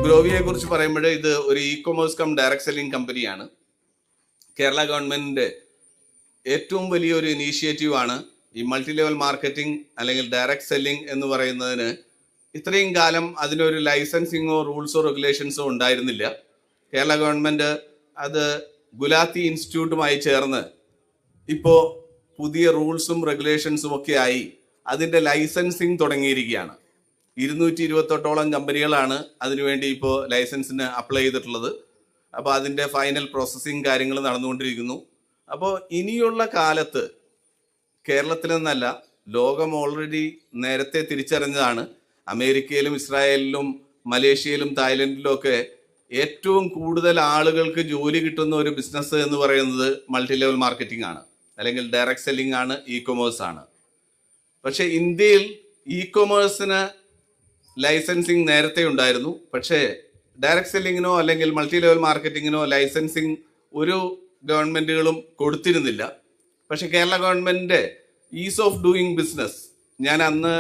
ഗ്രോവിയെ കുറിച്ച് പറയുമ്പോൾ ഇത് ഒരു e commerce cum direct selling കമ്പനിയാണ്. കേരള ഗവൺമെന്റിന്റെ ഏറ്റവും വലിയൊരു ഇനീഷ്യേറ്റീവ് ആണ് ഈ മൾട്ടി ലെവൽ മാർക്കറ്റിംഗ് അല്ലെങ്കിൽ ഡയറക്ട് സെല്ലിംഗ് എന്ന് പറയുന്നതിന്. ഇത്രയും കാലം അതിനൊരു ലൈസൻസിങ്ങോ റൂൾസോ റെഗുലേഷൻസോ ഉണ്ടായിരുന്നില്ല. കേരള ഗവൺമെന്റ് അത് ഗുലാത്തി ഇൻസ്റ്റിറ്റ്യൂട്ടുമായി ചേർന്ന് ഇപ്പോൾ പുതിയ റൂൾസും റെഗുലേഷൻസും ഒക്കെ ആയി അതിൻ്റെ ലൈസൻസിങ് തുടങ്ങിയിരിക്കുകയാണ്. 228 കമ്പനികളാണ് അതിനുവേണ്ടി ഇപ്പോൾ ലൈസൻസിന് അപ്ലൈ ചെയ്തിട്ടുള്ളത്. അപ്പോൾ അതിൻ്റെ ഫൈനൽ പ്രോസസ്സിങ് കാര്യങ്ങൾ നടന്നുകൊണ്ടിരിക്കുന്നു. അപ്പോൾ ഇനിയുള്ള കാലത്ത് കേരളത്തിൽ നിന്നല്ല, ലോകം ഓൾറെഡി നേരത്തെ തിരിച്ചറിഞ്ഞതാണ്. അമേരിക്കയിലും ഇസ്രായേലിലും മലേഷ്യയിലും തായ്ലൻഡിലും ഒക്കെ ഏറ്റവും കൂടുതൽ ആളുകൾക്ക് ജോലി കിട്ടുന്ന ഒരു ബിസിനസ് എന്ന് പറയുന്നത് മൾട്ടി ലെവൽ മാർക്കറ്റിംഗ് ആണ്, അല്ലെങ്കിൽ ഡയറക്ട് സെല്ലിംഗ് ആണ്, ഇ കൊമേഴ്സ് ആണ്. പക്ഷെ ഇന്ത്യയിൽ ഇ കൊമേഴ്സിന് ലൈസൻസിങ് നേരത്തെ ഉണ്ടായിരുന്നു. പക്ഷേ ഡയറക്ട് സെല്ലിങ്ങിനോ അല്ലെങ്കിൽ മൾട്ടി ലെവൽ മാർക്കറ്റിങ്ങിനോ ലൈസൻസിങ് ഒരു ഗവൺമെന്റുകളും കൊടുത്തിരുന്നില്ല. പക്ഷെ കേരള ഗവൺമെന്റിന്റെ ഈസ് ഓഫ് ഡൂയിങ് ബിസിനസ് ഞാൻ അന്ന്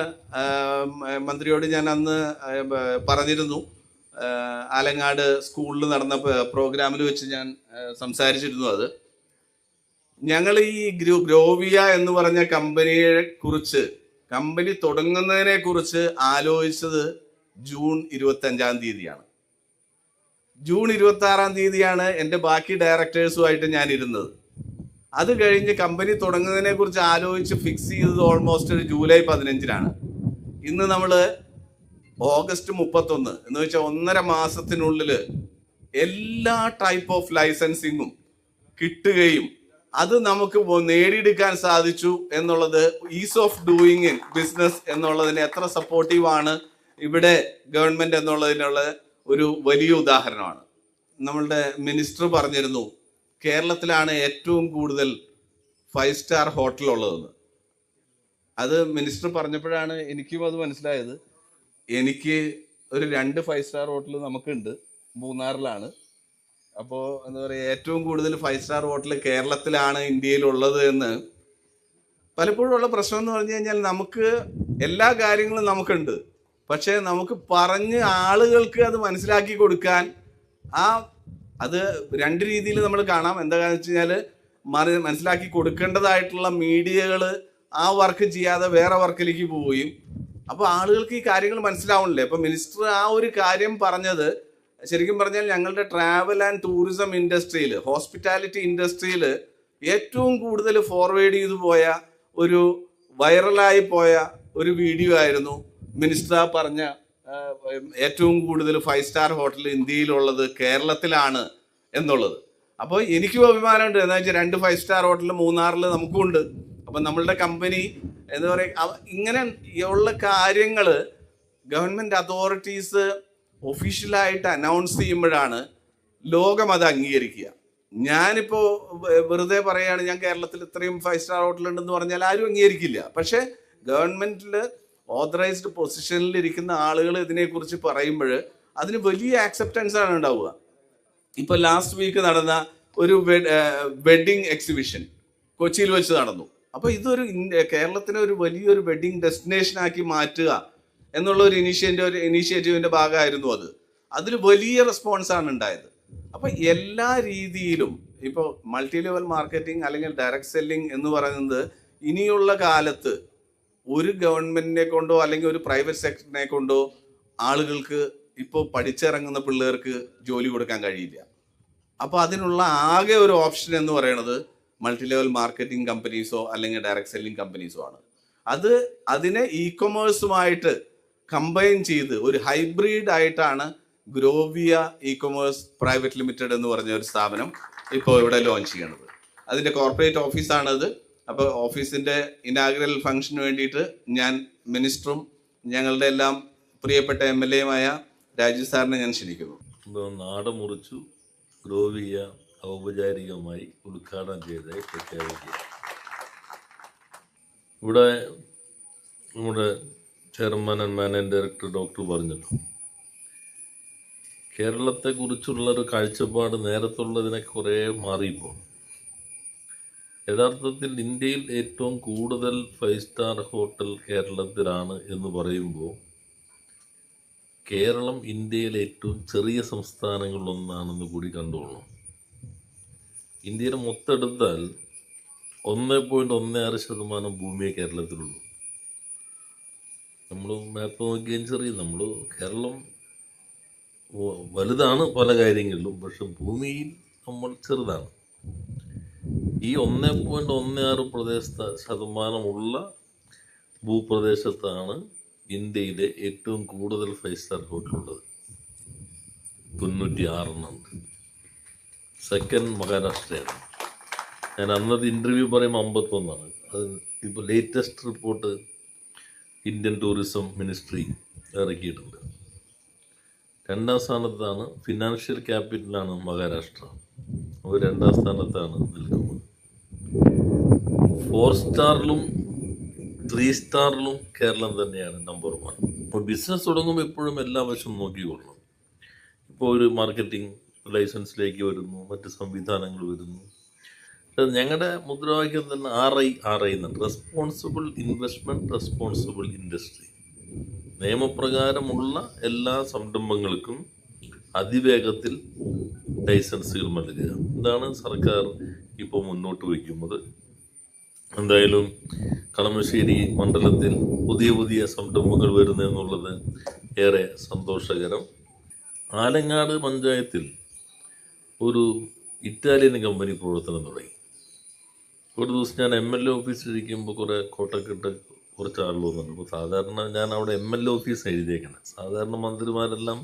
മന്ത്രിയോട് പറഞ്ഞിരുന്നു. ആലങ്ങാട് സ്കൂളിൽ നടന്ന പ്രോഗ്രാമിൽ വെച്ച് ഞാൻ സംസാരിച്ചിരുന്നു. അത് ഞങ്ങൾ ഈ ഗ്രോവിയ എന്ന് പറഞ്ഞ കമ്പനിയെ കുറിച്ച്, കമ്പനി തുടങ്ങുന്നതിനെ കുറിച്ച് ആലോചിച്ചത് ജൂൺ 25 ജൂൺ 26 എൻ്റെ ബാക്കി ഡയറക്ടേഴ്സുമായിട്ട് ഞാൻ ഇരുന്നത്. അത് കഴിഞ്ഞ് കമ്പനി തുടങ്ങുന്നതിനെ കുറിച്ച് ആലോചിച്ച് ഫിക്സ് ചെയ്തത് ഓൾമോസ്റ്റ് ഒരു ജൂലൈ 15 ഇന്ന് നമ്മൾ ഓഗസ്റ്റ് 31 എന്ന് വെച്ചാൽ 1.5 മാസത്തിനുള്ളിൽ എല്ലാ ടൈപ്പ് ഓഫ് ലൈസൻസിങ്ങും കിട്ടുകയും അത് നമുക്ക് നേടിയെടുക്കാൻ സാധിച്ചു എന്നുള്ളത് ഈസ് ഓഫ് ഡൂയിങ് ബിസിനസ് എന്നുള്ളതിന് എത്ര സപ്പോർട്ടീവാണ് ഇവിടെ ഗവൺമെന്റ് എന്നുള്ളതിനുള്ള ഒരു വലിയ ഉദാഹരണമാണ്. നമ്മളുടെ മിനിസ്റ്റർ പറഞ്ഞിരുന്നു കേരളത്തിലാണ് ഏറ്റവും കൂടുതൽ 5 സ്റ്റാർ ഹോട്ടൽ ഉള്ളതെന്ന്. അത് മിനിസ്റ്റർ പറഞ്ഞപ്പോഴാണ് എനിക്കും അത് മനസ്സിലായത്. എനിക്ക് ഒരു 2 5 സ്റ്റാർ ഹോട്ടൽ നമുക്കുണ്ട്, മൂന്നാറിലാണ്. അപ്പോൾ എന്താ പറയുക, ഏറ്റവും കൂടുതൽ 5 സ്റ്റാർ ഹോട്ടൽ കേരളത്തിലാണ് ഇന്ത്യയിലുള്ളത് എന്ന്. പലപ്പോഴും ഉള്ള പ്രശ്നം എന്ന് പറഞ്ഞു കഴിഞ്ഞാൽ നമുക്ക് എല്ലാ കാര്യങ്ങളും നമുക്കുണ്ട്, പക്ഷേ നമുക്ക് പറഞ്ഞ് ആളുകൾക്ക് അത് മനസ്സിലാക്കി കൊടുക്കാൻ അത് 2 രീതിയിൽ നമ്മൾ കാണാം. എന്താണെന്ന് വെച്ച് കഴിഞ്ഞാൽ മനസ്സിലാക്കി കൊടുക്കേണ്ടതായിട്ടുള്ള മീഡിയകൾ ആ വർക്ക് ചെയ്യാതെ വേറെ വർക്കിലേക്ക് പോവുകയും അപ്പോൾ ആളുകൾക്ക് ഈ കാര്യങ്ങൾ മനസ്സിലാവണില്ലേ. അപ്പോൾ മിനിസ്റ്റർ ആ ഒരു കാര്യം പറഞ്ഞത് ശരിക്കും പറഞ്ഞാൽ ഞങ്ങളുടെ ട്രാവൽ ആൻഡ് ടൂറിസം ഇൻഡസ്ട്രിയിൽ, ഹോസ്പിറ്റാലിറ്റി ഇൻഡസ്ട്രിയിൽ ഏറ്റവും കൂടുതൽ ഫോർവേഡ് ചെയ്തു പോയ ഒരു വൈറലായി പോയ ഒരു വീഡിയോ ആയിരുന്നു മിനിസ്റ്റർ പറഞ്ഞ ഏറ്റവും കൂടുതൽ 5 സ്റ്റാർ ഹോട്ടൽ ഇന്ത്യയിലുള്ളത് കേരളത്തിലാണ് എന്നുള്ളത്. അപ്പോൾ എനിക്കും അഭിമാനമുണ്ട്. എന്താ വെച്ചാൽ 2 5 സ്റ്റാർ ഹോട്ടൽ മൂന്നാറിൽ നമുക്കും ഉണ്ട്. അപ്പം നമ്മളുടെ കമ്പനി എന്താ പറയുക, ഇങ്ങനെ ഉള്ള കാര്യങ്ങൾ ഗവൺമെൻറ് അതോറിറ്റീസ് ഒഫീഷ്യലായിട്ട് അനൗൺസ് ചെയ്യുമ്പോഴാണ് ലോകം അത് അംഗീകരിക്കുക. ഞാനിപ്പോൾ വെറുതെ പറയുകയാണ് ഞാൻ കേരളത്തിൽ ഇത്രയും 5 സ്റ്റാർ ഹോട്ടൽ ഉണ്ടെന്ന് പറഞ്ഞാൽ ആരും അംഗീകരിക്കില്ല. പക്ഷേ ഗവൺമെൻറ്റിൽ ഓതറൈസ്ഡ് പൊസിഷനിൽ ഇരിക്കുന്ന ആളുകൾ ഇതിനെക്കുറിച്ച് പറയുമ്പോൾ അതിന് വലിയ ആക്സെപ്റ്റൻസ് ആണ് ഉണ്ടാവുക. ഇപ്പോൾ ലാസ്റ്റ് വീക്ക് നടന്ന ഒരു വെഡിങ് എക്സിബിഷൻ കൊച്ചിയിൽ വെച്ച് നടന്നു. അപ്പോൾ ഇതൊരു കേരളത്തിനെ ഒരു വലിയൊരു വെഡിങ് ഡെസ്റ്റിനേഷനാക്കി മാറ്റുക എന്നുള്ള ഒരു ഇനീഷ്യേറ്റീവിൻ്റെ ഭാഗമായിരുന്നു അത്. അതിൽ വലിയ റെസ്പോൺസാണ് ഉണ്ടായത്. അപ്പോൾ എല്ലാ രീതിയിലും ഇപ്പോൾ മൾട്ടി ലെവൽ മാർക്കറ്റിംഗ് അല്ലെങ്കിൽ ഡയറക്ട് സെല്ലിംഗ് എന്ന് പറയുന്നത് ഇനിയുള്ള കാലത്ത് ഒരു ഗവൺമെന്റിനെ കൊണ്ടോ അല്ലെങ്കിൽ ഒരു പ്രൈവറ്റ് സെക്ടറിനെ കൊണ്ടോ ആളുകൾക്ക് ഇപ്പോൾ പഠിച്ചിറങ്ങുന്ന പിള്ളേർക്ക് ജോലി കൊടുക്കാൻ കഴിയില്ല. അപ്പോൾ അതിനുള്ള ആകെ ഒരു ഓപ്ഷൻ എന്ന് പറയുന്നത് മൾട്ടി ലെവൽ മാർക്കറ്റിംഗ് കമ്പനീസോ അല്ലെങ്കിൽ ഡയറക്ട് സെല്ലിംഗ് കമ്പനീസോ ആണ്. അതിനെ ഇ കൊമേഴ്സുമായിട്ട് കമ്പൈൻ ചെയ്ത് ഒരു ഹൈബ്രിഡ് ആയിട്ടാണ് ഗ്രോവിയ ഇ കൊമേഴ്സ് പ്രൈവറ്റ് ലിമിറ്റഡ് എന്ന് പറഞ്ഞ ഒരു സ്ഥാപനം ഇപ്പോൾ ഇവിടെ ലോഞ്ച് ചെയ്യണത്. അതിൻ്റെ കോർപ്പറേറ്റ് ഓഫീസാണത്. അപ്പോൾ ഓഫീസിൻ്റെ ഇനാഗ്രൽ ഫംഗ്ഷന് വേണ്ടിയിട്ട് ഞാൻ മിനിസ്റ്ററും ഞങ്ങളുടെ എല്ലാം പ്രിയപ്പെട്ട MLA രാജീവ് സാറിനെ ഞാൻ ക്ഷണിക്കുന്നു. നാട് മുറിച്ചു ഗ്രോവിയ ഔപചാരികമായി ഉദ്ഘാടനം ചെയ്തതായി പ്രഖ്യാപിക്കുക. ഇവിടെ നമ്മുടെ chairman and managing director doctor പറഞ്ഞല്ലോ, കേരളത്തെക്കുറിച്ചുള്ളൊരു കാഴ്ചപ്പാട് നേരത്തുള്ളതിനെ കുറേ മാറിപ്പോൾ. യഥാർത്ഥത്തിൽ ഇന്ത്യയിൽ ഏറ്റവും കൂടുതൽ 5 സ്റ്റാർ ഹോട്ടൽ കേരളത്തിലാണ് എന്ന് പറയുമ്പോൾ കേരളം ഇന്ത്യയിലെ ഏറ്റവും ചെറിയ സംസ്ഥാനങ്ങളിലൊന്നാണെന്ന് കൂടി കണ്ടോളണം. ഇന്ത്യയുടെ മൊത്തം എടുത്താൽ 1.16% ഭൂമിയെ കേരളത്തിലുള്ളൂ. നമ്മൾ മാപ്പ് നോക്കിയാൽ ചെറിയ കേരളം വലുതാണ് പല കാര്യങ്ങളിലും, പക്ഷെ ഭൂമിയിൽ നമ്മൾ ചെറുതാണ്. ഈ 1.16% ഭൂപ്രദേശത്താണ് ഇന്ത്യയിലെ ഏറ്റവും കൂടുതൽ 5 സ്റ്റാർ ഹോട്ടലുള്ളത്. 96 സെക്കൻഡ് മഹാരാഷ്ട്രയാണ്. ഞാൻ അന്നത്തെ ഇൻ്റർവ്യൂ പറയുമ്പോൾ 51. അത് ഇപ്പോൾ latest report Indian tourism ministry ഇറക്കിയിട്ടുണ്ട്. 2ാം സ്ഥാനത്താണ് ഫിനാൻഷ്യൽ ക്യാപിറ്റലാണ് മഹാരാഷ്ട്ര. അവർ 2ാം സ്ഥാനത്താണ് നിൽക്കുന്നത്. 4 സ്റ്റാറിലും 3 സ്റ്റാറിലും കേരളം തന്നെയാണ് നമ്പർ 1. അപ്പോൾ ബിസിനസ് തുടങ്ങുമ്പോൾ എപ്പോഴും എല്ലാ വശവും നോക്കിക്കൊള്ളണം. ഇപ്പോൾ ഒരു മാർക്കറ്റിംഗ് ലൈസൻസിലേക്ക് വരുന്നു, മറ്റ് സംവിധാനങ്ങൾ വരുന്നു. ഞങ്ങളുടെ മുദ്രാവാക്യം തന്നെ RI എന്നുണ്ട്, റെസ്പോൺസിബിൾ ഇൻവെസ്റ്റ്മെൻറ്റ്, റെസ്പോൺസിബിൾ ഇൻഡസ്ട്രി. നിയമപ്രകാരമുള്ള എല്ലാ സംരംഭങ്ങൾക്കും അതിവേഗത്തിൽ ലൈസൻസുകൾ നൽകുക. ഇതാണ് സർക്കാർ ഇപ്പോൾ മുന്നോട്ട് വയ്ക്കുന്നത്. എന്തായാലും കളമശ്ശേരി മണ്ഡലത്തിൽ പുതിയ സംരംഭങ്ങൾ വരുന്നതെന്നുള്ളത് ഏറെ സന്തോഷകരം. ആലങ്ങാട് പഞ്ചായത്തിൽ ഒരു ഇറ്റാലിയൻ കമ്പനി പ്രവർത്തനം തുടങ്ങി. ഒരു ദിവസം ഞാൻ MLA ഓഫീസിലിരിക്കുമ്പോൾ കുറേ കോട്ടക്കെട്ട് കുറച്ച് ആളുകൾ വന്നിട്ടുണ്ട്. അപ്പോൾ സാധാരണ ഞാൻ അവിടെ MLA ഓഫീസ് എഴുതിയേക്കണം. സാധാരണ മന്ത്രിമാരെല്ലാം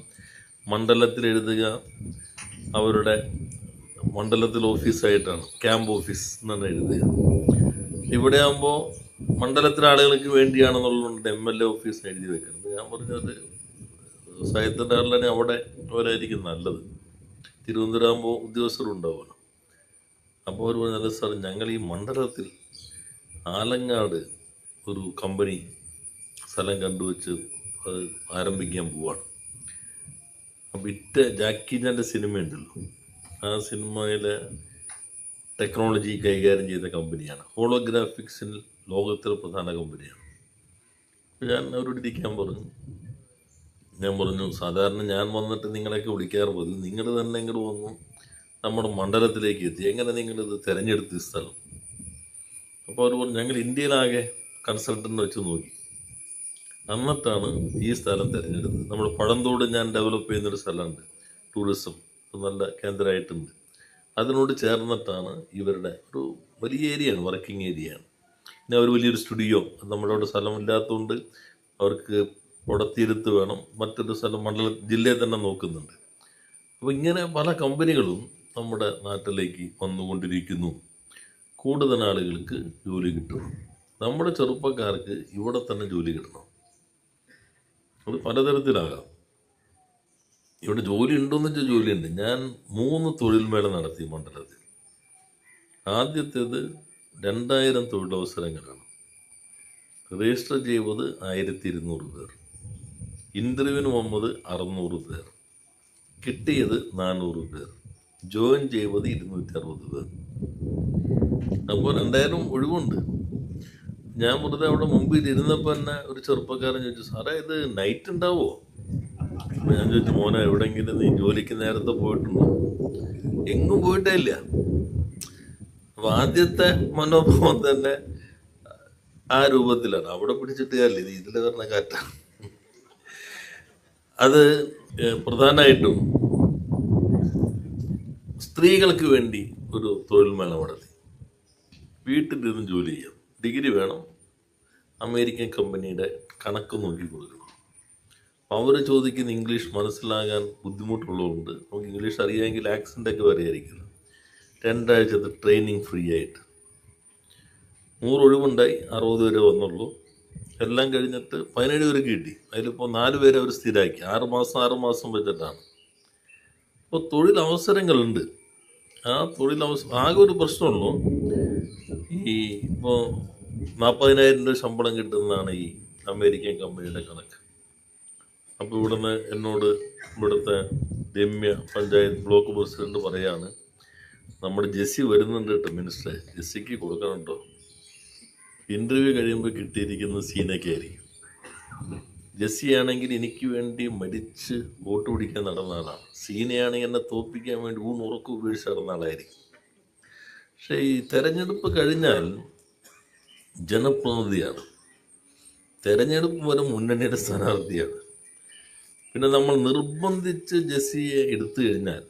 മണ്ഡലത്തിൽ എഴുതുക അവരുടെ മണ്ഡലത്തിൽ ഓഫീസായിട്ടാണ്, ക്യാമ്പ് ഓഫീസ് എന്നാണ് എഴുതുക. ഇവിടെ ആകുമ്പോൾ മണ്ഡലത്തിലെ ആളുകൾക്ക് വേണ്ടിയാണെന്നുള്ളതുകൊണ്ട് MLA ഓഫീസ് എഴുതി വെക്കുന്നത്. ഞാൻ പറഞ്ഞത് സാഹിത്യത്തിൻ്റെ ആളിനെ അവിടെ അവരായിരിക്കും നല്ലത്. തിരുവനന്തപുരം ആകുമ്പോൾ ഉദ്യോഗസ്ഥരുണ്ടാവുമല്ലോ. അപ്പോൾ അവർ പറഞ്ഞാൽ സാർ, ഞങ്ങൾ ഈ മണ്ഡലത്തിൽ ആലങ്ങാട് ഒരു കമ്പനി സ്ഥലം കണ്ടുവച്ച് അത് ആരംഭിക്കാൻ പോവാണ്. അപ്പോൾ ജാക്കി ചാൻ്റെ സിനിമയുണ്ടല്ലോ, ആ സിനിമയിലെ ടെക്നോളജി കൈകാര്യം ചെയ്ത കമ്പനിയാണ്. ഹോളോഗ്രാഫിക്സിൽ ലോകത്തിലെ പ്രധാന കമ്പനിയാണ്. ഞാൻ അവരോട് ഇരിക്കാൻ പറഞ്ഞു. ഞാൻ പറഞ്ഞു, സാധാരണ ഞാൻ വന്നിട്ട് നിങ്ങളെയൊക്കെ വിളിക്കാറ് പതിവ്, നിങ്ങൾ തന്നെ ഇങ്ങോട്ട് വന്നു നമ്മുടെ മണ്ഡലത്തിലേക്ക് എത്തി, എങ്ങനെ നിങ്ങളിത് തിരഞ്ഞെടുത്ത സ്ഥലം? അപ്പോൾ അവർ പറഞ്ഞു, ഞങ്ങൾ ഇന്ത്യയിലാകെ കൺസൾട്ടൻ്റ് വെച്ച് നോക്കി, എന്നിട്ടാണ് ഈ സ്ഥലം തിരഞ്ഞെടുത്തത്. നമ്മൾ പഴന്തോട് ഞാൻ ഡെവലപ്പ് ചെയ്യുന്നൊരു സ്ഥലമുണ്ട്, ടൂറിസം നല്ല കേന്ദ്രമായിട്ടുണ്ട്. അതിനോട് ചേർന്നിട്ടാണ് ഇവരുടെ ഒരു വലിയ ഏരിയയാണ്, വർക്കിംഗ് ഏരിയയാണ്. പിന്നെ അവർ വലിയൊരു സ്റ്റുഡിയോ, നമ്മളവിടെ സ്ഥലമില്ലാത്തതുകൊണ്ട് അവർക്ക് ഉടത്തിരുത്ത് വേണം, മറ്റൊരു സ്ഥലം ജില്ലയിൽ തന്നെ നോക്കുന്നുണ്ട്. അപ്പോൾ ഇങ്ങനെ പല കമ്പനികളും നമ്മുടെ നാട്ടിലേക്ക് വന്നുകൊണ്ടിരിക്കുന്നു. കൂടുതൽ ആളുകൾക്ക് ജോലി കിട്ടണം. നമ്മുടെ ചെറുപ്പക്കാർക്ക് ഇവിടെ തന്നെ ജോലി കിട്ടണം. അത് പലതരത്തിലാകാം. ഇവിടെ ജോലി ഉണ്ടോയെന്ന് വെച്ചാൽ ജോലിയുണ്ട്. ഞാൻ 3 തൊഴിൽ മേള നടത്തി മണ്ഡലത്തിൽ. ആദ്യത്തേത് 2000 തൊഴിലവസരങ്ങളാണ്. രജിസ്റ്റർ ചെയ്തത് 1200 പേർ, ഇൻ്റർവ്യൂവിന് വന്നത് 600 പേർ, കിട്ടിയത് 400 പേർ, ജോയിൻ ചെയ്തത് 260 പേർ. അപ്പോൾ 2000 ഒഴിവുണ്ട്. ഞാൻ വെറുതെ അവിടെ മുമ്പിൽ ഇരുന്നപ്പോൾ തന്നെ ഒരു ചെറുപ്പക്കാരൻ ചോദിച്ചു, സാറേ ഇത് നൈറ്റ് ഉണ്ടാവുമോ? അപ്പോൾ ഞാൻ ചോദിച്ചു, മോനെ എവിടെയെങ്കിലും നീ ജോലിക്ക് നേരത്തെ പോയിട്ടുണ്ടോ? എങ്ങും പോയിട്ടേ ഇല്ല. അപ്പോൾ ആദ്യത്തെ മനോഭാവം തന്നെ ആ രൂപത്തിലാണ്. അവിടെ പിടിച്ചിട്ട് കാര്യമില്ല, ഇത് ഇതിൽ പറഞ്ഞ കാറ്റാണ്. അത് പ്രധാനമായിട്ടും സ്ത്രീകൾക്ക് വേണ്ടി ഒരു തൊഴിൽ മേള നടത്തി. വീട്ടിലിരുന്ന് ജോലി ചെയ്യാം, ഡിഗ്രി വേണം, അമേരിക്കൻ കമ്പനിയുടെ കണക്ക് നോക്കി കൊടുക്കണം. അവർ ചോദിക്കുന്ന ഇംഗ്ലീഷ് മനസ്സിലാകാൻ ബുദ്ധിമുട്ടുള്ളതുകൊണ്ട് നമുക്ക് ഇംഗ്ലീഷ് അറിയാമെങ്കിൽ ആക്സൻ്റൊക്കെ വരെയായിരിക്കില്ല. 2 ആഴ്ചത്തെ ട്രെയിനിങ് ഫ്രീ ആയിട്ട്. 100 ഒഴിവുണ്ടായി, 60 പേരെ വന്നുള്ളൂ. എല്ലാം കഴിഞ്ഞിട്ട് 17 പേർക്ക് കിട്ടി. അതിലിപ്പോൾ 4 പേരെ അവർ സ്ഥിരമാക്കി. 6 മാസം വെച്ചിട്ടാണ്. അപ്പോൾ തൊഴിലവസരങ്ങളുണ്ട്. ആ ആകെ ഒരു പ്രശ്നമുള്ളൂ, ഈ ഇപ്പോൾ 40,000 രൂപ ശമ്പളം കിട്ടുന്നതാണ് ഈ അമേരിക്കൻ കമ്പനിയുടെ കണക്ക്. അപ്പോൾ ഇവിടുന്ന് എന്നോട് ഇവിടുത്തെ രമ്യ പഞ്ചായത്ത് ബ്ലോക്ക് പ്രസിഡന്റ് പറയാണ്, നമ്മുടെ ജെസ്സി വരുന്നുണ്ട് കേട്ടോ മിനിസ്റ്ററെ, ജെസ്സിക്ക് കൊടുക്കണം കേട്ടോ. ഇൻ്റർവ്യൂ കഴിയുമ്പോൾ കിട്ടിയിരിക്കുന്ന സീനൊക്കെ ആയിരിക്കും. ജെസ്സിയാണെങ്കിൽ എനിക്ക് വേണ്ടി മരിച്ച് വോട്ട് പിടിക്കാൻ നടന്ന ആളാണ്. സീനയാണെങ്കിൽ എന്നെ തോൽപ്പിക്കാൻ വേണ്ടി ഊണുറക്കം ഉപേക്ഷിച്ച് നടന്ന ആളായിരിക്കും. പക്ഷേ ഈ തെരഞ്ഞെടുപ്പ് കഴിഞ്ഞാൽ ജനപ്രതിനിധിയാണ്, തെരഞ്ഞെടുപ്പ് വരെ മുന്നണിയുടെ സ്ഥാനാർത്ഥിയാണ്. പിന്നെ നമ്മൾ നിർബന്ധിച്ച് ജെസ്സിയെ എടുത്തു കഴിഞ്ഞാൽ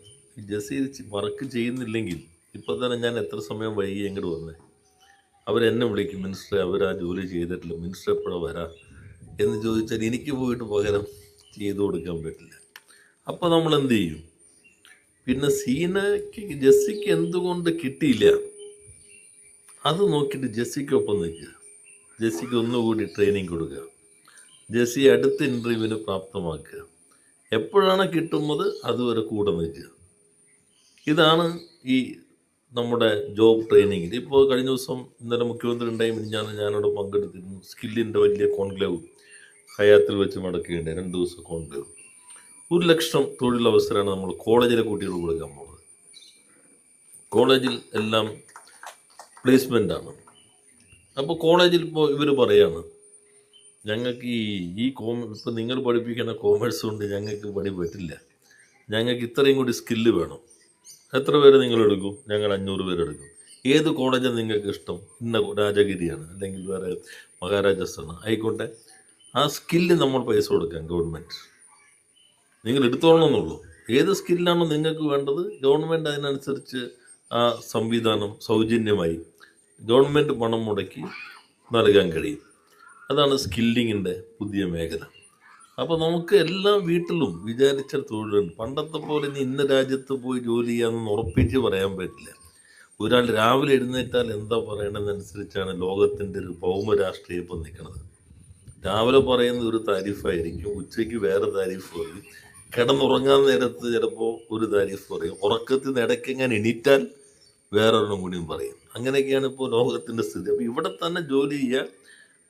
ജെസ്സി വർക്ക് ചെയ്യുന്നില്ലെങ്കിൽ ഇപ്പോൾ തന്നെ ഞാൻ എത്ര സമയം വൈകി എങ്ങോട്ട് വന്നേ, അവരെന്നെ വിളിക്കും, മിനിസ്റ്ററെ അവരാ ജോലി ചെയ്തിട്ടില്ല, മിനിസ്റ്റർ എപ്പോഴാണ് വരാം എന്ന് ചോദിച്ചാൽ എനിക്ക് പോയിട്ട് പകരം ചെയ്തു കൊടുക്കാൻ പറ്റില്ല. അപ്പോൾ നമ്മൾ എന്ത് ചെയ്യും? പിന്നെ ജെസ്സിക്ക് എന്തുകൊണ്ട് കിട്ടിയില്ല അത് നോക്കിയിട്ട് ജെസ്സിക്കൊപ്പം നിൽക്കുക, ജെസ്സിക്ക് ഒന്നുകൂടി ട്രെയിനിങ് കൊടുക്കുക, ജെസ്സി അടുത്ത ഇൻ്റർവ്യൂവിന് പ്രാപ്തമാക്കുക, എപ്പോഴാണ് കിട്ടുന്നത് അതുവരെ കൂടെ നിൽക്കുക. ഇതാണ് ഈ നമ്മുടെ ജോബ് ട്രെയിനിങ്ങിൽ. ഇപ്പോൾ കഴിഞ്ഞ ദിവസം ഇന്നലെ മുഖ്യമന്ത്രി ഉണ്ടായി, ഞാനവിടെ പങ്കെടുത്തിരുന്നു. സ്കില്ലിൻ്റെ വലിയ കോൺക്ലേവ് ഹയാത്തിൽ വെച്ച് നടക്കുകയുണ്ടായി, 2 ദിവസം കോൺക്ലേവ്. 1,00,000 തൊഴിലവസരമാണ് നമ്മൾ കോളേജിലെ കുട്ടികൾ കൊടുക്കാൻ പോകുന്നത്. കോളേജിൽ എല്ലാം പ്ലേസ്മെൻ്റാണ്. അപ്പോൾ കോളേജിൽ ഇപ്പോൾ ഇവർ പറയാണ്, ഞങ്ങൾക്ക് ഇപ്പം നിങ്ങൾ പഠിപ്പിക്കുന്ന കോമേഴ്സ് കൊണ്ട് ഞങ്ങൾക്ക് പണി പറ്റില്ല, ഞങ്ങൾക്ക് ഇത്രയും കൂടി സ്കില്ല് വേണം. എത്ര പേര് നിങ്ങൾ എടുക്കും? ഞങ്ങൾ 500 പേരെടുക്കും. ഏത് കോളേജാണ് നിങ്ങൾക്ക് ഇഷ്ടം? ഇന്ന രാജഗിരിയാണ്, അല്ലെങ്കിൽ വേറെ മഹാരാജാസാണ്, ആയിക്കോട്ടെ. ആ സ്കില്ല് നമ്മൾ പൈസ കൊടുക്കാം ഗവൺമെൻറ്, നിങ്ങൾ എടുത്തോളണമെന്നുള്ളൂ. ഏത് സ്കില്ലാണോ നിങ്ങൾക്ക് വേണ്ടത് ഗവൺമെൻറ് അതിനനുസരിച്ച് ആ സംവിധാനം സൗജന്യമായി ഗവൺമെൻറ് പണം മുടക്കി നൽകാൻ കഴിയും. അതാണ് സ്കില്ലിങ്ങിൻ്റെ പുതിയ മേഖല. അപ്പോൾ നമുക്ക് എല്ലാ വീട്ടിലും വിചാരിച്ച തൊഴിലുണ്ട്. പണ്ടത്തെ പോലെ ഇന്ന രാജ്യത്ത് പോയി ജോലി ചെയ്യാമെന്ന് ഉറപ്പിച്ച് പറയാൻ പറ്റില്ല. ഒരാൾ രാവിലെ എഴുന്നേറ്റാൽ എന്താ പറയണമെന്നനുസരിച്ചാണ് ലോകത്തിൻ്റെ ഒരു ഭൗമരാഷ്ട്രീയം ഇപ്പം നിൽക്കുന്നത്. രാവിലെ പറയുന്ന ഒരു താരിഫായിരിക്കും, ഉച്ചയ്ക്ക് വേറെ താരിഫ് പറയും, കിടന്നുറങ്ങാൻ നേരത്ത് ചിലപ്പോൾ ഒരു താരിഫ് പറയും, ഉറക്കത്തിൽ നിന്ന് ഇടയ്ക്ക് എങ്ങനെ എണീറ്റാൽ വേറൊരെണ്ണം കൂടിയും പറയും. അങ്ങനെയൊക്കെയാണ് ഇപ്പോൾ ലോകത്തിൻ്റെ സ്ഥിതി. അപ്പോൾ ഇവിടെ തന്നെ ജോലി ചെയ്യുക,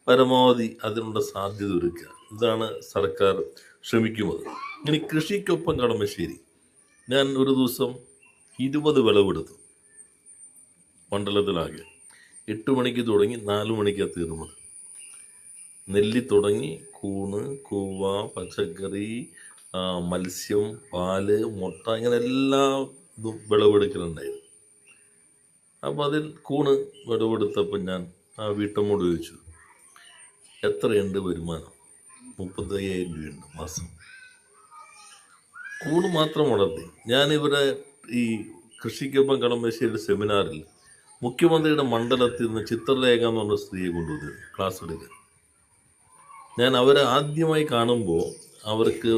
പരമാവധി അതിനുള്ള സാധ്യത ഒരുക്കുക. ഇതാണ് സർക്കാർ ശ്രമിക്കുന്നത്. ഇനി കൃഷിക്കൊപ്പം കളമശ്ശേരി, ഞാൻ ഒരു ദിവസം 20 വിളവെടുത്തു മണ്ഡലത്തിലാകെ. 8 മണിക്ക് തുടങ്ങി 4 മണിക്കാണ് തീർന്നത്. നെല്ലി തുടങ്ങി കൂണ്, കൂവ, പച്ചക്കറി, മത്സ്യം, പാല്, മുട്ട, ഇങ്ങനെ എല്ലാ ഇതും വിളവെടുക്കലുണ്ടായിരുന്നു. അപ്പോൾ അതിൽ കൂണ് വിളവെടുത്തപ്പോൾ ഞാൻ ആ വീട്ടമ്മോട് ചോദിച്ചു, എത്രയുണ്ട് വരുമാനം? 35,000 രൂപയുണ്ട് മാസം. കൂണ് മാത്രം വളർത്തി. ഞാനിവിടെ ഈ കൃഷിക്കൊപ്പം കളമശ്ശേരി സെമിനാറിൽ മുഖ്യമന്ത്രിയുടെ മണ്ഡലത്തിൽ നിന്ന് ചിത്രലേഖ എന്ന് പറഞ്ഞ സ്ത്രീയെ കൊണ്ടുവന്നു ക്ലാസ് എടുക്കാൻ. ഞാൻ അവരെ ആദ്യമായി കാണുമ്പോൾ അവർക്ക്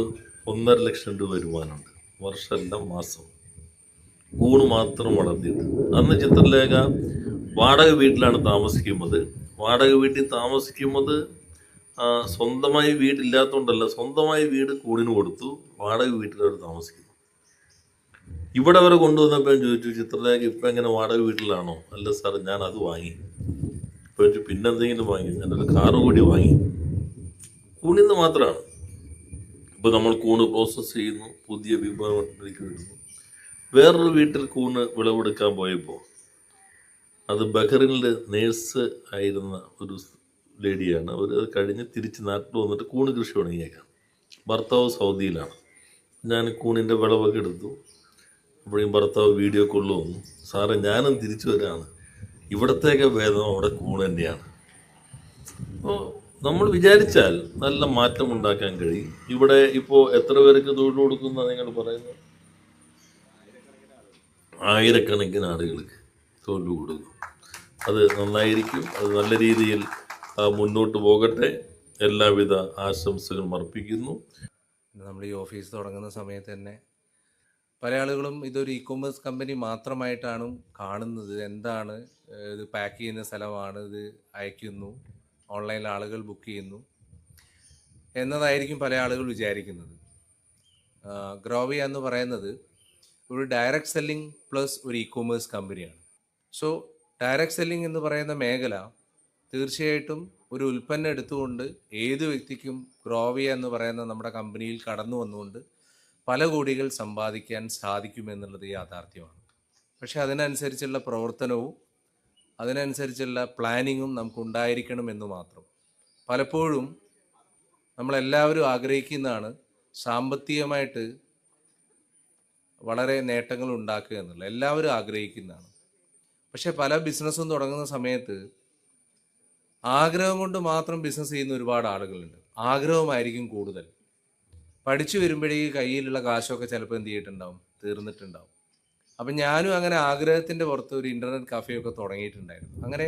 1.5 ലക്ഷം രൂപ വരുമാനമുണ്ട്, വർഷമല്ല മാസം, കൂണ് മാത്രം വളർത്തിയിട്ട്. അന്ന് ചിത്രലേഖ വാടക വീട്ടിലാണ് താമസിക്കുന്നത്. വാടക വീട്ടിൽ താമസിക്കുന്നത് സ്വന്തമായി വീടില്ലാത്തതുകൊണ്ടല്ല, സ്വന്തമായി വീട് കൂടിന് കൊടുത്തു, വാടക വീട്ടിലവർ താമസിക്കുന്നു. ഇവിടെ അവരെ കൊണ്ടുവന്നപ്പോൾ ഞാൻ ചോദിച്ചു, ചിത്രലേഖ ഇപ്പം എങ്ങനെ വാടക വീട്ടിലാണോ? അല്ല സാർ, ഞാൻ അത് വാങ്ങി. ഇപ്പോൾ ചോദിച്ചു, പിന്നെന്തെങ്കിലും വാങ്ങി? ഞാനൊരു കാറ് കൂടി വാങ്ങി. കൂണിന്ന് മാത്രമാണ്. ഇപ്പോൾ നമ്മൾ കൂണ് പ്രോസസ്സ് ചെയ്യുന്നു, പുതിയ വിഭവത്തിലേക്ക് വരുന്നു. വേറൊരു വീട്ടിൽ കൂണ് വിളവെടുക്കാൻ പോയപ്പോൾ അത് ബഹ്റിനിൽ നേഴ്സ് ആയിരുന്ന ഒരു ലേഡിയാണ്. അവർ അത് കഴിഞ്ഞ് തിരിച്ച് നാട്ടിൽ വന്നിട്ട് കൂണ് കൃഷി തുടങ്ങിയേക്കാം. ഭർത്താവ് സൗദിയിലാണ്. ഞാൻ കൂണിൻ്റെ വിളവൊക്കെ എടുത്തു. അപ്പോഴേക്കും ഭർത്താവ് വീഡിയോ കോളിൽ വന്നു, സാറേ ഞാനും തിരിച്ചു വരാണ്, ഇവിടത്തേക്ക് ഭേദം അവിടെ കൂണ് തന്നെയാണ്. അപ്പോൾ നമ്മൾ വിചാരിച്ചാൽ നല്ല മാറ്റം ഉണ്ടാക്കാൻ കഴിയും. ഇവിടെ ഇപ്പോൾ എത്ര പേർക്ക് തൊഴിൽ കൊടുക്കുന്ന നിങ്ങൾ പറയുന്നത്? ആയിരക്കണക്കിന് ആളുകൾക്ക് തൊഴിൽ കൊടുക്കും. അത് നന്നായിരിക്കും, അത് നല്ല രീതിയിൽ മുന്നോട്ട് പോകട്ടെ. എല്ലാവിധ ആശംസകളും അർപ്പിക്കുന്നു. നമ്മൾ ഈ ഓഫീസ് തുടങ്ങുന്ന സമയത്ത് തന്നെ പല ആളുകളും ഇതൊരു ഇ-കൊമേഴ്സ് കമ്പനി മാത്രമായിട്ടാണ് കാണുന്നത്. എന്താണ് ഇത്? പാക്ക് ചെയ്യുന്ന സ്ഥലമാണ്, ഇത് അയക്കുന്നു, ഓൺലൈനിൽ ആളുകൾ ബുക്ക് ചെയ്യുന്നു എന്നതായിരിക്കും പല ആളുകൾ വിചാരിക്കുന്നത്. ഗ്രോവിയ എന്ന് പറയുന്നത് ഒരു ഡയറക്റ്റ് സെല്ലിംഗ് പ്ലസ് ഒരു ഇ-കൊമേഴ്സ് കമ്പനിയാണ്. സോ ഡയറക്റ്റ് സെല്ലിംഗ് എന്ന് പറയുന്ന മേഖല തീർച്ചയായിട്ടും ഒരു ഉൽപ്പന്നം എടുത്തുകൊണ്ട് ഏത് വ്യക്തിക്കും ഗ്രോവിയ എന്ന് പറയുന്ന നമ്മുടെ കമ്പനിയിൽ കടന്നു വന്നുകൊണ്ട് പല കോടികൾ സമ്പാദിക്കാൻ സാധിക്കുമെന്നുള്ളത് യാഥാർത്ഥ്യമാണ്. പക്ഷെ അതിനനുസരിച്ചുള്ള പ്രവർത്തനവും അതിനനുസരിച്ചുള്ള പ്ലാനിങ്ങും നമുക്കുണ്ടായിരിക്കണം എന്ന് മാത്രം. പലപ്പോഴും നമ്മളെല്ലാവരും ആഗ്രഹിക്കുന്നതാണ് സാമ്പത്തികമായിട്ട് വളരെ നേട്ടങ്ങൾ ഉണ്ടാക്കുക എന്നുള്ളത്, എല്ലാവരും ആഗ്രഹിക്കുന്നതാണ്. പക്ഷെ പല ബിസിനസ്സും തുടങ്ങുന്ന സമയത്ത് ആഗ്രഹം കൊണ്ട് മാത്രം ബിസിനസ് ചെയ്യുന്ന ഒരുപാട് ആളുകളുണ്ട്. ആഗ്രഹമായിരിക്കും കൂടുതൽ. പഠിച്ചു വരുമ്പോഴേക്ക് കയ്യിലുള്ള കാശൊക്കെ ചിലപ്പോൾ എന്ത് ചെയ്തിട്ടുണ്ടാവും, തീർന്നിട്ടുണ്ടാവും. അപ്പം ഞാനും അങ്ങനെ ആഗ്രഹത്തിൻ്റെ പുറത്ത് ഒരു ഇൻ്റർനെറ്റ് കഫേയൊക്കെ തുടങ്ങിയിട്ടുണ്ടായിരുന്നു. അങ്ങനെ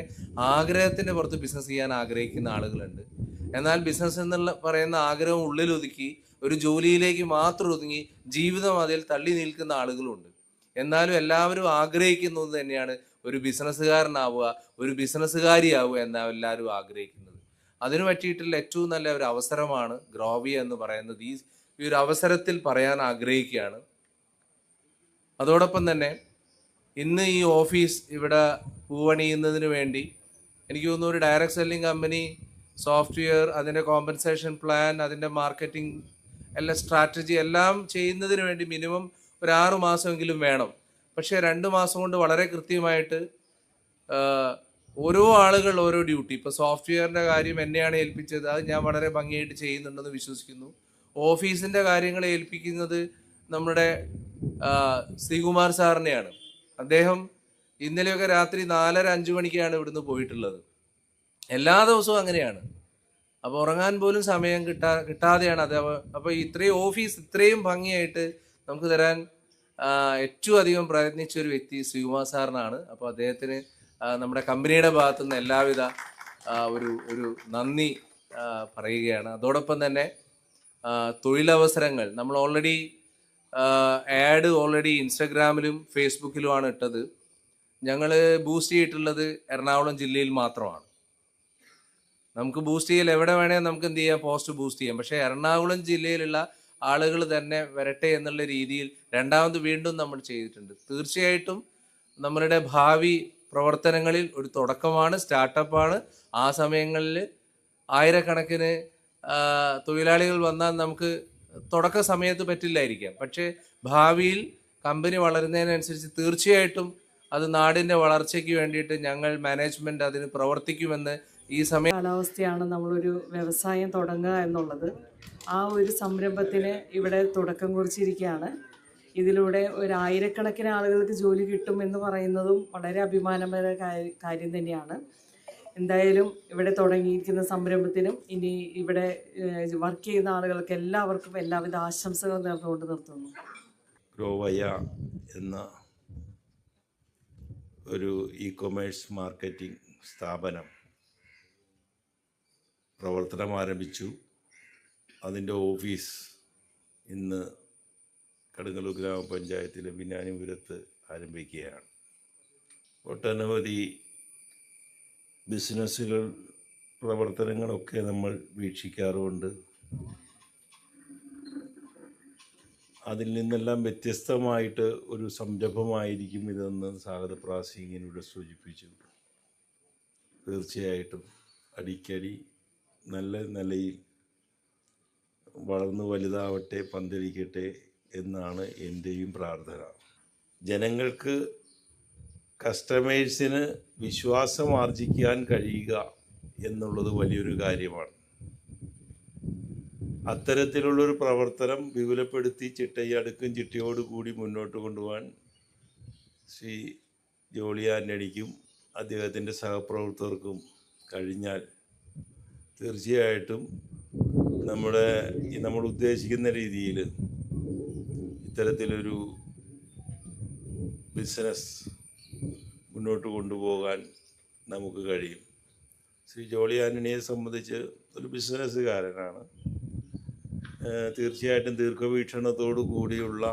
ആഗ്രഹത്തിൻ്റെ പുറത്ത് ബിസിനസ് ചെയ്യാൻ ആഗ്രഹിക്കുന്ന ആളുകളുണ്ട്. എന്നാൽ ബിസിനസ് എന്നുള്ള പറയുന്ന ആഗ്രഹം ഉള്ളിലൊതുക്കി ഒരു ജോലിയിലേക്ക് മാത്രം ഒതുങ്ങി ജീവിതം അതിൽ തള്ളി നിൽക്കുന്ന ആളുകളുണ്ട്. എന്നാലും എല്ലാവരും ആഗ്രഹിക്കുന്നത് തന്നെയാണ് ഒരു ബിസിനസ്സുകാരനാവുക, ഒരു ബിസിനസ്സുകാരിയാവുക എന്നാണ് എല്ലാവരും ആഗ്രഹിക്കുന്നത്. അതിനു പറ്റിയിട്ടുള്ള ഏറ്റവും നല്ല ഒരു അവസരമാണ് ഗ്രോവിയ എന്ന് പറയുന്നത്. ഈ ഒരു അവസരത്തിൽ പറയാൻ ആഗ്രഹിക്കുകയാണ്. അതോടൊപ്പം തന്നെ ഇന്ന് ഈ ഓഫീസ് ഇവിടെ പൂവണിയുന്നതിന് വേണ്ടി എനിക്ക് തോന്നുന്നു ഒരു ഡയറക്റ്റ് സെല്ലിംഗ് കമ്പനി സോഫ്റ്റ്വെയർ, അതിൻ്റെ കോമ്പൻസേഷൻ പ്ലാൻ, അതിൻ്റെ മാർക്കറ്റിംഗ് എല്ലാ സ്ട്രാറ്റജി എല്ലാം ചെയ്യുന്നതിന് വേണ്ടി മിനിമം ഒരു 6 മാസമെങ്കിലും വേണം. പക്ഷേ 2 മാസം കൊണ്ട് വളരെ കൃത്യമായിട്ട് ഓരോ ആളുകൾ ഓരോ ഡ്യൂട്ടി, ഇപ്പോൾ സോഫ്റ്റ്വെയറിൻ്റെ കാര്യം എന്നെയാണ് ഏൽപ്പിച്ചത്, അത് ഞാൻ വളരെ ഭംഗിയായിട്ട് ചെയ്യുന്നുണ്ടെന്ന് വിശ്വസിക്കുന്നു. ഓഫീസിൻ്റെ കാര്യങ്ങൾ ഏൽപ്പിക്കുന്നത് നമ്മുടെ ശ്രീകുമാർ സാറിനെയാണ്. അദ്ദേഹം ഇന്നലെയൊക്കെ രാത്രി 4:30-5 മണിക്കാണ് ഇവിടുന്ന് പോയിട്ടുള്ളത്. എല്ലാ ദിവസവും അങ്ങനെയാണ്. അപ്പോൾ ഉറങ്ങാൻ പോലും സമയം കിട്ടാതെയാണ് അത്. അപ്പോൾ ഇത്രയും ഓഫീസ് ഇത്രയും ഭംഗിയായിട്ട് നമുക്ക് തരാൻ ഏറ്റവും അധികം പ്രയത്നിച്ച ഒരു വ്യക്തി ശ്രീകുമാർ സാറിനാണ്. അപ്പോൾ അദ്ദേഹത്തിന് നമ്മുടെ കമ്പനിയുടെ ഭാഗത്തു നിന്ന് എല്ലാവിധ ഒരു നന്ദി പറയുകയാണ്. അതോടൊപ്പം തന്നെ തൊഴിലവസരങ്ങൾ നമ്മൾ ഓൾറെഡി ഇൻസ്റ്റഗ്രാമിലും ഫേസ്ബുക്കിലുമാണ് ഇട്ടത്. ഞങ്ങൾ ബൂസ്റ്റ് ചെയ്തിട്ടുള്ളത് എറണാകുളം ജില്ലയിൽ മാത്രമാണ്. നമുക്ക് ബൂസ്റ്റ് ചെയ്യൽ എവിടെ വേണേൽ നമുക്ക് എന്ത് ചെയ്യാം, പോസ്റ്റ് ബൂസ്റ്റ് ചെയ്യാം. പക്ഷേ എറണാകുളം ജില്ലയിലുള്ള ആളുകൾ തന്നെ വരട്ടെ എന്നുള്ള രീതിയിൽ രണ്ടാമത് വീണ്ടും നമ്മൾ ചെയ്തിട്ടുണ്ട്. തീർച്ചയായിട്ടും നമ്മളുടെ ഭാവി പ്രവർത്തനങ്ങളിൽ ഒരു തുടക്കമാണ്, സ്റ്റാർട്ടപ്പാണ്. ആ സമയങ്ങളിൽ ആയിരക്കണക്കിന് തൊഴിലാളികൾ വന്നാൽ നമുക്ക് തുടക്ക സമയത്ത് പറ്റില്ലായിരിക്കാം. പക്ഷേ ഭാവിയിൽ കമ്പനി വളരുന്നതിനനുസരിച്ച് തീർച്ചയായിട്ടും അത് നാടിൻ്റെ വളർച്ചയ്ക്ക് വേണ്ടിയിട്ട് ഞങ്ങൾ മാനേജ്മെൻറ്റ് അതിന് പ്രവർത്തിക്കുമെന്ന് ഈ സമയം. കാലാവസ്ഥയാണ് നമ്മളൊരു വ്യവസായം തുടങ്ങുക എന്നുള്ളത്. ആ ഒരു സംരംഭത്തിന് ഇവിടെ തുടക്കം കുറിച്ചിരിക്കുകയാണ്. ഇതിലൂടെ 1000-കണക്കിന് ആളുകൾക്ക് ജോലി കിട്ടും എന്ന് പറയുന്നതും വളരെ അഭിമാനകരമായ കാര്യം തന്നെയാണ്. എന്തായാലും ഇവിടെ തുടങ്ങിയിരിക്കുന്ന സംരംഭത്തിനും ഇനി ഇവിടെ വർക്ക് ചെയ്യുന്ന ആളുകൾക്ക് എല്ലാവർക്കും എല്ലാവിധ ആശംസകൾ നേർന്നുകൊണ്ട് നിർത്തുന്നു. ഗ്രോവയ എന്ന ഒരു ഇ-കൊമേഴ്സ് മാർക്കറ്റിംഗ് സ്ഥാപനം പ്രവർത്തനം ആരംഭിച്ചു. അതിൻ്റെ ഓഫീസ് ഇന്ന് കടുങ്ങല്ലൂർ ഗ്രാമപഞ്ചായത്തിലെ ബിനാനിപുരത്ത് ആരംഭിക്കുകയാണ്. ഒട്ടനവധി ബിസിനസ്സുകൾ പ്രവർത്തനങ്ങളൊക്കെ നമ്മൾ വീക്ഷിക്കാറുമുണ്ട്. അതിൽ നിന്നെല്ലാം വ്യത്യസ്തമായിട്ട് ഒരു സംരംഭമായിരിക്കും ഇതെന്ന് സ്വാഗത പ്രാസംഗികനിലൂടെ സൂചിപ്പിച്ചു. തീർച്ചയായിട്ടും അടിക്കടി നല്ല നിലയിൽ വളർന്നു വലുതാവട്ടെ, പന്തലിക്കട്ടെ എന്നാണ് എൻ്റെയും പ്രാർത്ഥന. ജനങ്ങൾക്ക്, കസ്റ്റമേഴ്സിന് വിശ്വാസം ആർജിക്കാൻ കഴിയുക എന്നുള്ളത് വലിയൊരു കാര്യമാണ്. അത്തരത്തിലുള്ളൊരു പ്രവർത്തനം വിപുലപ്പെടുത്തി അടുക്കും ചിട്ടയോടുകൂടി മുന്നോട്ട് കൊണ്ടുപോകാൻ ശ്രീ ജോളി ആൻ്റണിക്കും അദ്ദേഹത്തിൻ്റെ സഹപ്രവർത്തകർക്കും കഴിഞ്ഞാൽ തീർച്ചയായിട്ടും നമ്മൾ ഉദ്ദേശിക്കുന്ന രീതിയിൽ ഇത്തരത്തിലൊരു ബിസിനസ് മുന്നോട്ട് കൊണ്ടുപോകാൻ നമുക്ക് കഴിയും. ശ്രീ ജോളി ആൻ്റണിയെ സംബന്ധിച്ച് ഒരു ബിസിനസ്സുകാരനാണ്. തീർച്ചയായിട്ടും ദീർഘവീക്ഷണത്തോടു കൂടിയുള്ള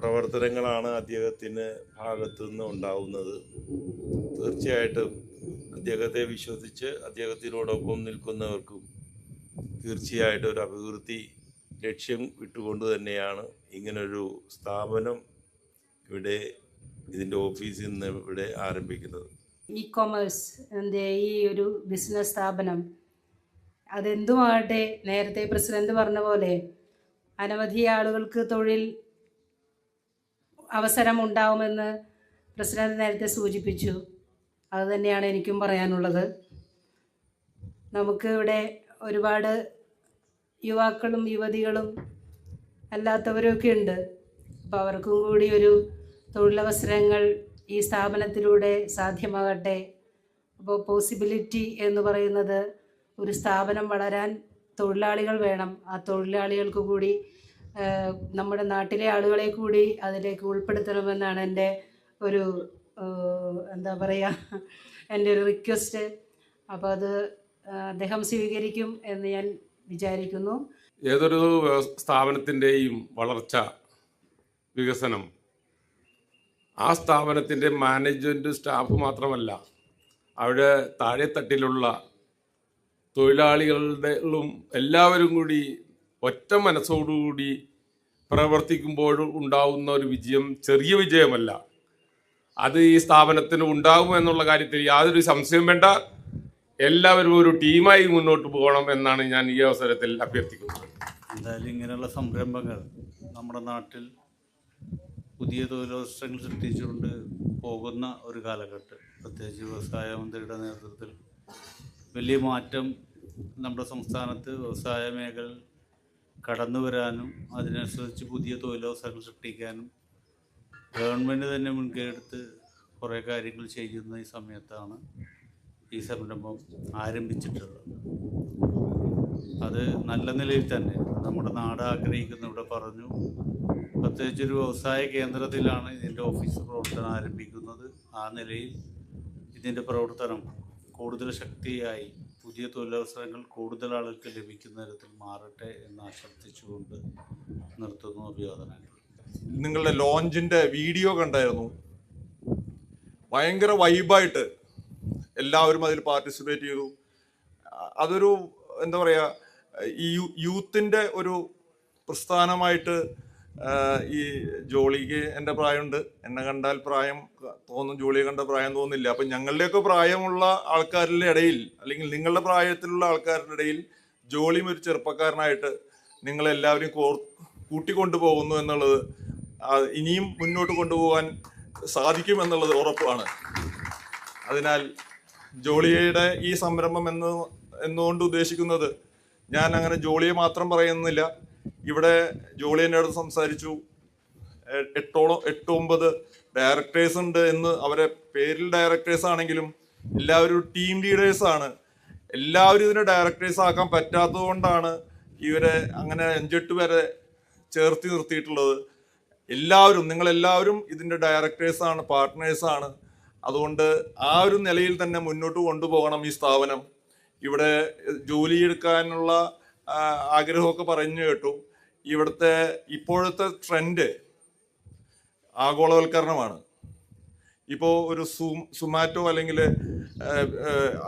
പ്രവർത്തനങ്ങളാണ് അദ്ദേഹത്തിന് ഭാഗത്തുനിന്ന് ഉണ്ടാവുന്നത്. തീർച്ചയായിട്ടും അദ്ദേഹത്തെ വിശ്വസിച്ച് അദ്ദേഹത്തിനോടൊപ്പം നിൽക്കുന്നവർക്കും തീർച്ചയായിട്ടും ഒരു അഭിവൃദ്ധി ലക്ഷ്യം ഇട്ടുകൊണ്ട് തന്നെയാണ് ഇങ്ങനൊരു സ്ഥാപനം ഇതിൻ്റെ ഓഫീസിൽ നിന്ന് ഇവിടെ ആരംഭിക്കുന്നത്. ഇ-കൊമേഴ്സിൻ്റെ ഈ ഒരു ബിസിനസ് സ്ഥാപനം അതെന്തുമാകട്ടെ, നേരത്തെ പ്രസിഡന്റ് പറഞ്ഞ പോലെ അനവധി ആളുകൾക്ക് തൊഴിൽ അവസരം ഉണ്ടാവുമെന്ന് പ്രസിഡന്റ് നേരത്തെ സൂചിപ്പിച്ചു. അതുതന്നെയാണ് എനിക്കും പറയാനുള്ളത്. നമുക്ക് ഇവിടെ ഒരുപാട് യുവാക്കളും യുവതികളും അല്ലാത്തവരൊക്കെ ഉണ്ട്. അപ്പോൾ അവർക്കും കൂടി ഒരു തൊഴിലവസരങ്ങൾ ഈ സ്ഥാപനത്തിലൂടെ സാധ്യമാകട്ടെ. അപ്പോൾ പോസിബിലിറ്റി എന്ന് പറയുന്നത് ഒരു സ്ഥാപനം വളരാൻ തൊഴിലാളികൾ വേണം. ആ തൊഴിലാളികൾക്ക് കൂടി നമ്മുടെ നാട്ടിലെ ആളുകളെ കൂടി അതിലേക്ക് ഉൾപ്പെടുത്തണമെന്നാണ് എൻ്റെ ഒരു എന്താ പറയുക, എൻ്റെ ഒരു റിക്വസ്റ്റ്. അപ്പോൾ അത് അദ്ദേഹം സ്വീകരിക്കും എന്ന് ഞാൻ വിചാരിക്കുന്നു. ഏതൊരു സ്ഥാപനത്തിൻ്റെയും വളർച്ച, വികസനം ആ സ്ഥാപനത്തിൻ്റെ മാനേജ്മെൻറ്റ് സ്റ്റാഫ് മാത്രമല്ല, അവിടെ താഴെത്തട്ടിലുള്ള തൊഴിലാളികളുടെയും എല്ലാവരും കൂടി ഒറ്റ മനസ്സോടുകൂടി പ്രവർത്തിക്കുമ്പോൾ ഉണ്ടാവുന്ന ഒരു വിജയം ചെറിയ വിജയമല്ല. അത് ഈ സ്ഥാപനത്തിന് ഉണ്ടാകുമെന്നുള്ള കാര്യത്തിൽ യാതൊരു സംശയം വേണ്ട. എല്ലാവരും ഒരു ടീമായി മുന്നോട്ട് പോകണം എന്നാണ് ഞാൻ ഈ അവസരത്തിൽ അഭ്യർത്ഥിക്കുന്നത്. എന്തായാലും ഇങ്ങനെയുള്ള സംരംഭങ്ങൾ നമ്മുടെ നാട്ടിൽ പുതിയ തൊഴിലവസരങ്ങൾ സൃഷ്ടിച്ചുകൊണ്ട് പോകുന്ന ഒരു കാലഘട്ടം, പ്രത്യേകിച്ച് വ്യവസായ മന്ത്രിയുടെ നേതൃത്വത്തിൽ വലിയ മാറ്റം നമ്മുടെ സംസ്ഥാനത്ത് വ്യവസായ മേഖല കടന്നു വരാനും അതിനനുസരിച്ച് പുതിയ തൊഴിലവസരങ്ങൾ സൃഷ്ടിക്കാനും ഗവൺമെൻറ് തന്നെ മുൻകൈയെടുത്ത് കുറേ കാര്യങ്ങൾ ചെയ്യുന്ന ഈ സമയത്താണ് ഈ സംരംഭം ആരംഭിച്ചിട്ടുള്ളത്. അത് നല്ല നിലയിൽ തന്നെ നമ്മുടെ നാട് ആഗ്രഹിക്കുന്ന ഇവിടെ പറഞ്ഞു. പ്രത്യേകിച്ചൊരു വ്യവസായ കേന്ദ്രത്തിലാണ് ഇതിൻ്റെ ഓഫീസ് പ്രവർത്തനം ആരംഭിക്കുന്നത്. ആ നിലയിൽ ഇതിൻ്റെ പ്രവർത്തനം കൂടുതൽ ശക്തിയായി പുതിയ തൊഴിലവസരങ്ങൾ കൂടുതൽ ആളുകൾക്ക് ലഭിക്കുന്ന തരത്തിൽ മാറട്ടെ എന്ന് ആശംസിച്ചുകൊണ്ട് നിർത്തുന്നു. അഭിവാദനങ്ങൾ. നിങ്ങളുടെ ലോഞ്ചിൻ്റെ വീഡിയോ കണ്ടായിരുന്നു. ഭയങ്കര വൈബായിട്ട് എല്ലാവരും അതിൽ പാർട്ടിസിപ്പേറ്റ് ചെയ്തു. അതൊരു എന്താ പറയുക, ഈ യൂത്തിൻ്റെ ഒരു പ്രസ്ഥാനമായിട്ട് ഈ ജോളിക്ക് എൻ്റെ പ്രായമുണ്ട്. എന്നെ കണ്ടാൽ പ്രായം തോന്നും, ജോളിയെ കണ്ട പ്രായം തോന്നില്ല. അപ്പം ഞങ്ങളുടെയൊക്കെ പ്രായമുള്ള ആൾക്കാരുടെ ഇടയിൽ, അല്ലെങ്കിൽ നിങ്ങളുടെ പ്രായത്തിലുള്ള ആൾക്കാരുടെ ഇടയിൽ ജോളിയും ഒരു ചെറുപ്പക്കാരനായിട്ട് നിങ്ങളെല്ലാവരും കൂട്ടിക്കൊണ്ടു പോകുന്നു എന്നുള്ളത് ഇനിയും മുന്നോട്ട് കൊണ്ടുപോകാൻ സാധിക്കുമെന്നുള്ളത് ഉറപ്പാണ്. അതിനാൽ ജോളിയുടെ ഈ സംരംഭം എന്നുകൊണ്ട് ഉദ്ദേശിക്കുന്നത്, ഞാൻ അങ്ങനെ ജോളിയെ മാത്രം പറയുന്നില്ല. ഇവിടെ ജോളി എൻ്റെ അടുത്ത് സംസാരിച്ചു. 8-9 ഡയറക്ടേഴ്സ് ഉണ്ട് എന്ന്. അവരെ പേരിൽ ഡയറക്ടേഴ്സ് ആണെങ്കിലും എല്ലാവരും ടീം ലീഡേഴ്സാണ്. എല്ലാവരും ഇതിനെ ഡയറക്ടേഴ്സ് ആക്കാൻ പറ്റാത്തത് കൊണ്ടാണ് ഇവരെ അങ്ങനെ 5-8 പേരെ ചേർത്ത് നിർത്തിയിട്ടുള്ളത്. എല്ലാവരും, നിങ്ങളെല്ലാവരും ഇതിൻ്റെ ഡയറക്ടേഴ്സാണ്, പാർട്ട്നേഴ്സാണ്. അതുകൊണ്ട് ആ ഒരു നിലയിൽ തന്നെ മുന്നോട്ട് കൊണ്ടുപോകണം ഈ സ്ഥാപനം. ഇവിടെ ജോലി എടുക്കാനുള്ള ആഗ്രഹമൊക്കെ പറഞ്ഞു കേട്ടു. ഇവിടുത്തെ ഇപ്പോഴത്തെ ട്രെൻഡ് ആഗോളവൽക്കരണമാണ്. ഇപ്പോൾ ഒരു സുമാറ്റോ അല്ലെങ്കിൽ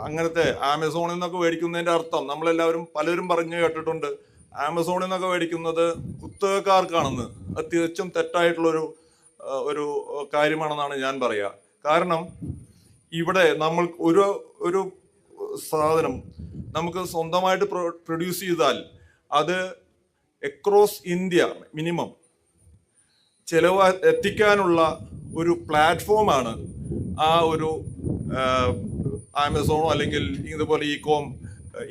അങ്ങനത്തെ ആമസോണിൽ നിന്നൊക്കെ മേടിക്കുന്നതിൻ്റെ അർത്ഥം നമ്മളെല്ലാവരും പലരും പറഞ്ഞു കേട്ടിട്ടുണ്ട്. ആമസോണിൽ നിന്നൊക്കെ മേടിക്കുന്നത് കുത്തകക്കാർക്കാണെന്ന്. അത് തികച്ചും തെറ്റായിട്ടുള്ളൊരു കാര്യമാണെന്നാണ് ഞാൻ പറയുക. കാരണം ഇവിടെ നമ്മൾ ഒരു സാധനം നമുക്ക് സ്വന്തമായിട്ട് പ്രൊഡ്യൂസ് ചെയ്താൽ അത് അക്രോസ് ഇന്ത്യ മിനിമം ചിലവ് എത്തിക്കാനുള്ള ഒരു പ്ലാറ്റ്ഫോമാണ് ആ ഒരു ആമസോണോ അല്ലെങ്കിൽ ഇതുപോലെ ഇ-കോം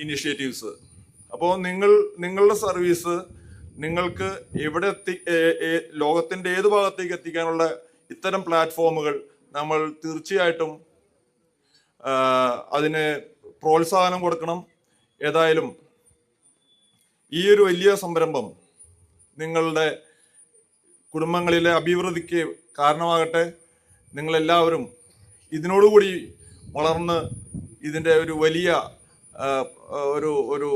ഇനിഷ്യേറ്റീവ്സ്. അപ്പോൾ നിങ്ങളുടെ സർവീസ് നിങ്ങൾക്ക് എവിടെ ലോകത്തിൻ്റെ ഏത് ഭാഗത്തേക്ക് എത്തിക്കാനുള്ള ഇത്തരം പ്ലാറ്റ്ഫോമുകൾ നമ്മൾ തീർച്ചയായിട്ടും അതിന് പ്രോത്സാഹനം കൊടുക്കണം. ഏതായാലും ഈ ഒരു വലിയ സംരംഭം നിങ്ങളുടെ കുടുംബങ്ങളിലെ അഭിവൃദ്ധിക്ക് കാരണമാകട്ടെ. നിങ്ങളെല്ലാവരും ഇതിനോടുകൂടി വളർന്ന് ഇതിൻ്റെ ഒരു വലിയ ഒരു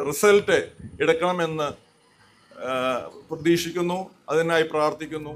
റിസൾട്ട് എടുക്കണമെന്ന് പ്രതീക്ഷിക്കുന്നു. അതിനായി പ്രാർത്ഥിക്കുന്നു.